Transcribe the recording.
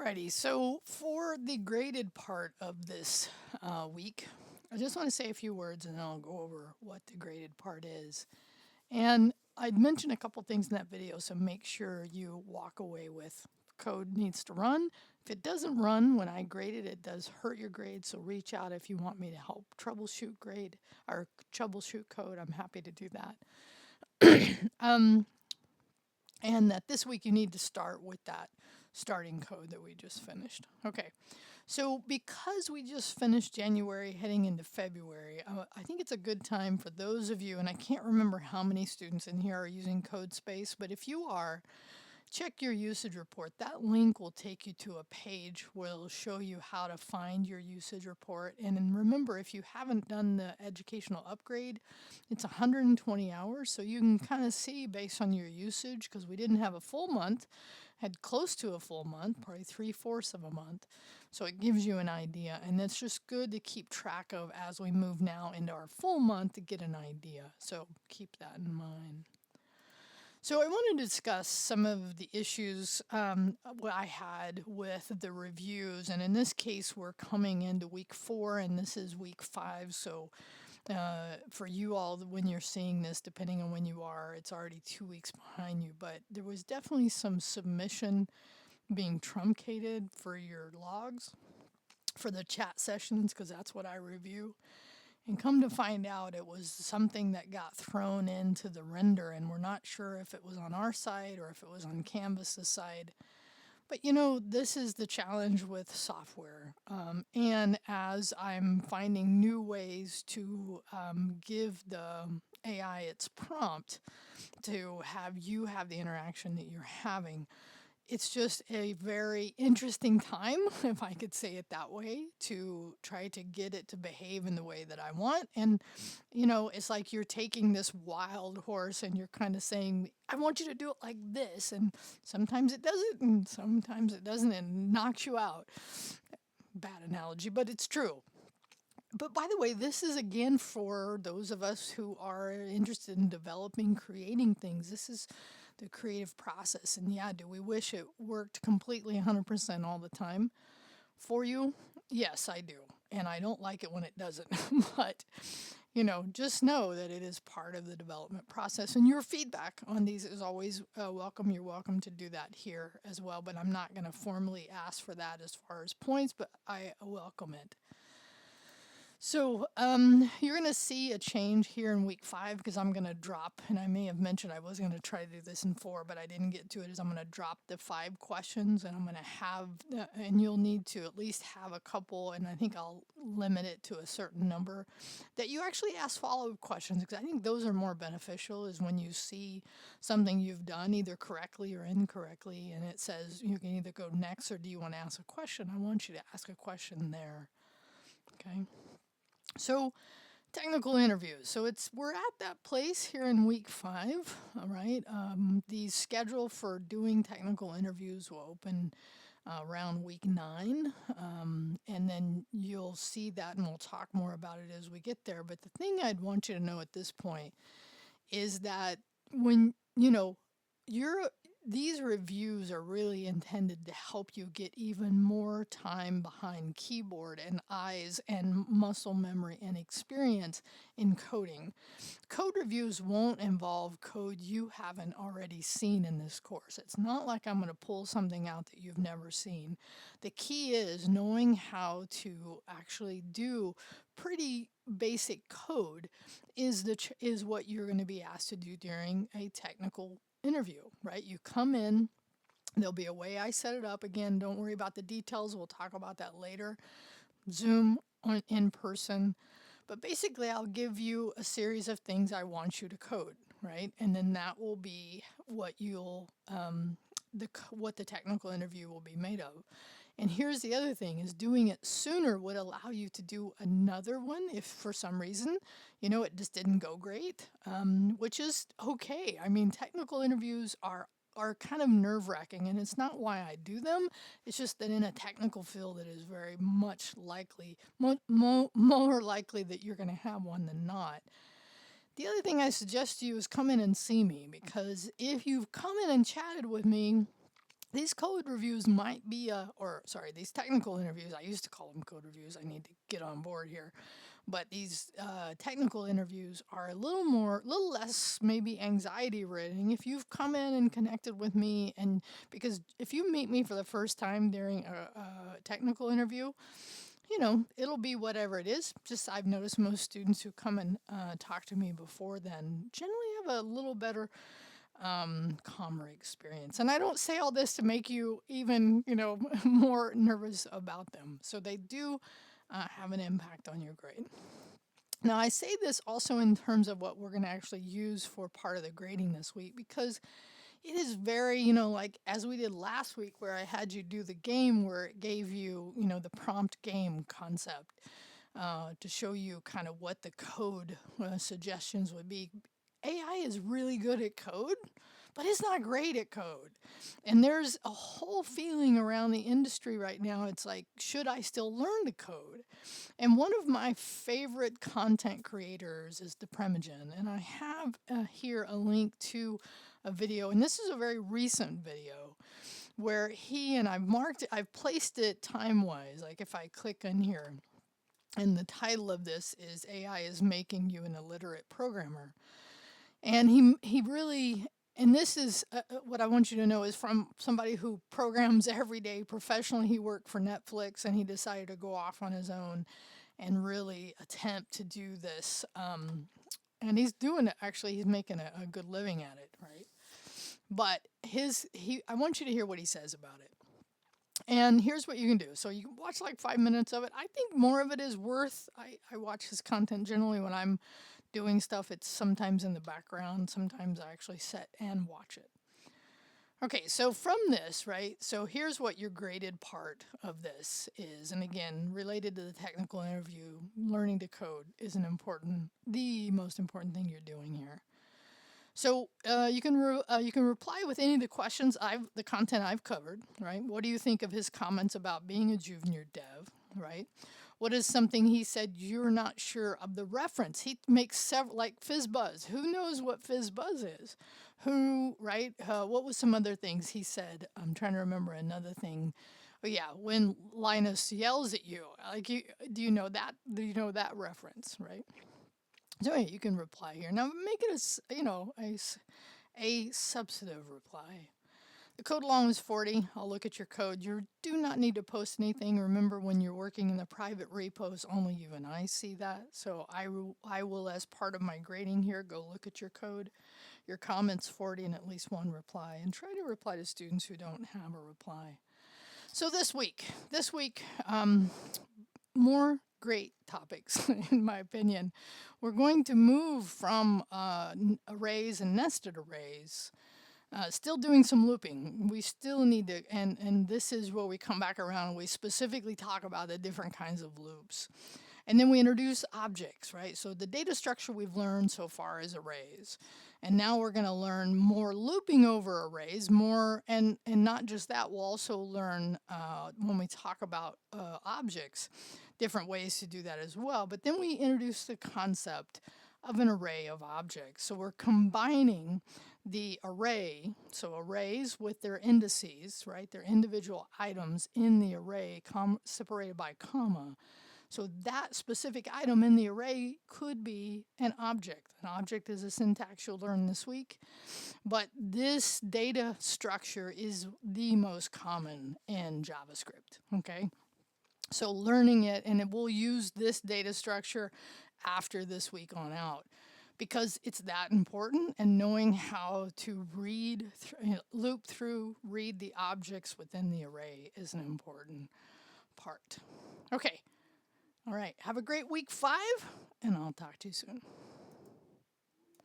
Alrighty, so for the graded part of this week, I just want to say a few words and then I'll go over what the graded part is. And I'd mentioned a couple things in that video, so make sure you walk away with code needs to run. If it doesn't run when I grade it, it does hurt your grade, so reach out if you want me to help troubleshoot grade or troubleshoot code. I'm happy to do that. And that this week you need to start with that starting code that we just finished. Okay, so because we just finished January heading into February, I think it's a good time for those of you, and I can't remember how many students in here are using CodeSpace, but if you are, check your usage report. That link will take you to a page where it'll show you how to find your usage report. And then remember, if you haven't done the educational upgrade, it's 120 hours. So you can kind of see based on your usage, because we didn't have a full month, had close to a full month, probably 3/4 of a month. So it gives you an idea. And it's just good to keep track of as we move now into our full month to get an idea. So keep that in mind. So I want to discuss some of the issues what I had with the reviews, and in this case, we're coming into week 4, and this is week 5. So for you all, when you're seeing this, depending on when you are, it's already 2 weeks behind you. But there was definitely some submission being truncated for your logs, for the chat sessions, because that's what I review. And come to find out, it was something that got thrown into the render, and we're not sure if it was on our side or if it was on Canvas's side. But this is the challenge with software. And as I'm finding new ways to give the AI its prompt to have you have the interaction that you're having, it's just a very interesting time, if I could say it that way, to try to get it to behave in the way that I want. And, it's like you're taking this wild horse and you're kind of saying, I want you to do it like this. And sometimes it does it, and sometimes it doesn't, and knocks you out. Bad analogy, but it's true. But by the way, this is again for those of us who are interested in developing, creating things. This is the creative process. And yeah, do we wish it worked completely 100% all the time for you? Yes, I do. And I don't like it when it doesn't. But, just know that it is part of the development process. And your feedback on these is always welcome. You're welcome to do that here as well. But I'm not going to formally ask for that as far as points, but I welcome it. So you're going to see a change here in week 5 because I'm going to drop, and I may have mentioned I was going to try to do this in 4, but I didn't get to it, is I'm going to drop the 5 questions, and I'm going to have, and you'll need to at least have a couple, and I think I'll limit it to a certain number, that you actually ask follow-up questions, because I think those are more beneficial, is when you see something you've done either correctly or incorrectly, and it says you can either go next or do you want to ask a question. I want you to ask a question there, okay? So, technical interviews. So we're at that place here in week 5. All right. The schedule for doing technical interviews will open around week 9, and then you'll see that, and we'll talk more about it as we get there. But the thing I'd want you to know at this point is that when these reviews are really intended to help you get even more time behind keyboard and eyes and muscle memory and experience in coding. Code reviews won't involve code you haven't already seen in this course. It's not like I'm going to pull something out that you've never seen. The key is knowing how to actually do pretty basic code is what you're going to be asked to do during a technical interview, right? You come in, there'll be a way I set it up. Again, don't worry about the details. We'll talk about that later. Zoom on in person. But basically, I'll give you a series of things I want you to code, right? And then that will be what what the technical interview will be made of. And here's the other thing, is doing it sooner would allow you to do another one if for some reason, it just didn't go great, which is okay. I mean, technical interviews are kind of nerve-wracking, and it's not why I do them. It's just that in a technical field, it is very much likely, more likely that you're going to have one than not. The other thing I suggest to you is come in and see me, because if you've come in and chatted with me These code reviews might be, these technical interviews. I used to call them code reviews. I need to get on board here. But these technical interviews are a little less maybe anxiety ridden if you've come in and connected with me. And because if you meet me for the first time during a technical interview, it'll be whatever it is. Just I've noticed most students who come and talk to me before then generally have a little better calmer experience. And I don't say all this to make you even, more nervous about them. So they do have an impact on your grade. Now, I say this also in terms of what we're going to actually use for part of the grading this week because it is very, like as we did last week where I had you do the game where it gave you, the prompt game concept to show you kind of what the code suggestions would be. AI is really good at code, but it's not great at code. And there's a whole feeling around the industry right now. It's like, should I still learn to code? And one of my favorite content creators is Depremagen. And I have here a link to a video, and this is a very recent video where I've placed it time-wise. Like if I click on here, and the title of this is AI is Making You an Illiterate Programmer. And he really, and this is what I want you to know is from somebody who programs every day professionally. He worked for Netflix and he decided to go off on his own and really attempt to do this. And he's doing it, actually, he's making a good living at it, right? But I want you to hear what he says about it. And here's what you can do. So you can watch like 5 minutes of it. I think more of it is worth, I watch his content generally when I'm doing stuff. It's sometimes in the background. Sometimes I actually sit and watch it. Okay, so from this, right, so here's what your graded part of this is. And again, related to the technical interview, learning to code is the most important thing you're doing here. So you can reply with any of the questions the content I've covered, right? What do you think of his comments about being a junior dev, right? What is something he said you're not sure of the reference? He makes several, like FizzBuzz. Who knows what FizzBuzz is? Right? What was some other things he said? I'm trying to remember another thing. Oh yeah, when Linus yells at you, do you know that? Do you know that reference, right? So yeah, you can reply here. Now make it a substantive reply. The code along is 40. I'll look at your code. You do not need to post anything. Remember, when you're working in the private repos, only you and I see that. So I will, as part of my grading here, go look at your code. Your comments 40 and at least one reply. And try to reply to students who don't have a reply. So this week, more great topics, in my opinion. We're going to move from arrays and nested arrays. Still doing some looping. We still need to, and this is where we come back around and we specifically talk about the different kinds of loops. And then we introduce objects, right? So the data structure we've learned so far is arrays. And now we're going to learn more looping over arrays, and not just that, we'll also learn when we talk about objects, different ways to do that as well. But then we introduce the concept of an array of objects. So we're combining the array, so arrays with their indices, right? Their individual items in the array separated by comma. So that specific item in the array could be an object. An object is a syntax you'll learn this week. But this data structure is the most common in JavaScript, okay? So learning it, and we'll use this data structure after this week on out, because it's that important, and knowing how to read the objects within the array is an important part. Okay. All right. Have a great week 5, and I'll talk to you soon.